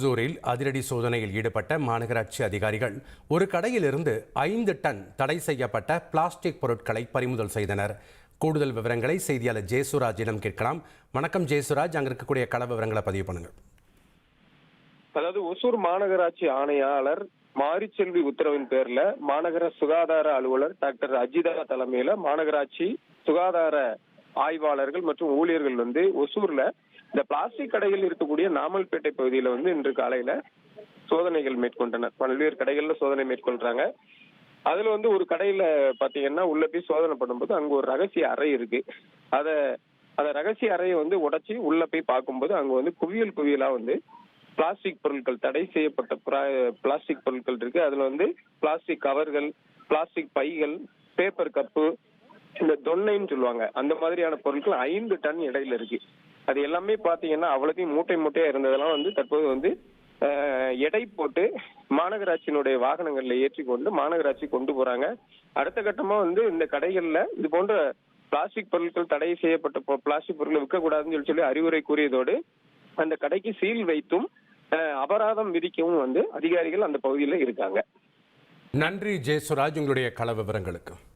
ஓசூரில் அதிரடி சோதனையில் ஈடுபட்ட மாநகராட்சி அதிகாரிகள் ஒரு கடையிலிருந்து 5 டன் தடை செய்யப்பட்ட பிளாஸ்டிக் பொருட்களை பறிமுதல் செய்தனர். கூடுதல் விவரங்களை செய்தியாளர் ஜெயசுராஜிடம் கேட்கலாம். வணக்கம் ஜெயசுராஜ், அங்க இருக்கக்கூடிய கள விவரங்களை பதிவு பண்ணுங்க. அதாவது ஒசூர் மாநகராட்சி ஆணையாளர் மாரிச்செல்வி உத்தரவின் பேர்ல மாநகர சுகாதார அலுவலர் டாக்டர் அஜிதா தலைமையில மாநகராட்சி சுகாதார ஆய்வாளர்கள் மற்றும் ஊழியர்கள் ஒசூர்ல இந்த பிளாஸ்டிக் கடையில் இருக்கக்கூடிய நாமல்பேட்டை பகுதியில இன்று காலையில சோதனைகள் மேற்கொண்டனர். பல்வேறு கடைகள்ல சோதனை மேற்கொள்றாங்க. அதுல ஒரு கடையில பாத்தீங்கன்னா உள்ள போய் சோதனை பண்ணும்போது அங்க ஒரு ரகசிய அறை இருக்கு. அத ரகசிய அறையை உடைச்சி உள்ள போய் பார்க்கும்போது அங்க குவியல் குவியலா பிளாஸ்டிக் பொருட்கள், தடை செய்யப்பட்ட பிளாஸ்டிக் பொருட்கள் இருக்கு. அதுல பிளாஸ்டிக் கவர்கள், பிளாஸ்டிக் பைகள், பேப்பர் கப்பு, இந்த தொன்னைன்னு சொல்லுவாங்க, அந்த மாதிரியான பொருட்கள் 5 டன் இடையில இருக்கு. அது எல்லாமே பாத்தீங்கன்னா அவ்வளத்தையும் மூட்டை மூட்டையா இருந்ததெல்லாம் தற்போது எடை போட்டு மாநகராட்சியினுடைய வாகனங்கள்ல ஏற்றி கொண்டு மாநகராட்சி கொண்டு போறாங்க. அடுத்த கட்டமா இந்த கடைகள்ல இது போன்ற பிளாஸ்டிக் பொருட்கள், தடை செய்யப்பட்ட பிளாஸ்டிக் பொருட்களை விற்கக்கூடாதுன்னு சொல்லி அறிவுரை கூறியதோடு அந்த கடைக்கு சீல் வைத்தும் அபராதம் விதிக்கவும் அதிகாரிகள் அந்த பகுதியில் இருக்காங்க. நன்றி ஜெயசுராஜ், உங்களுடைய கள விவரங்களுக்கு.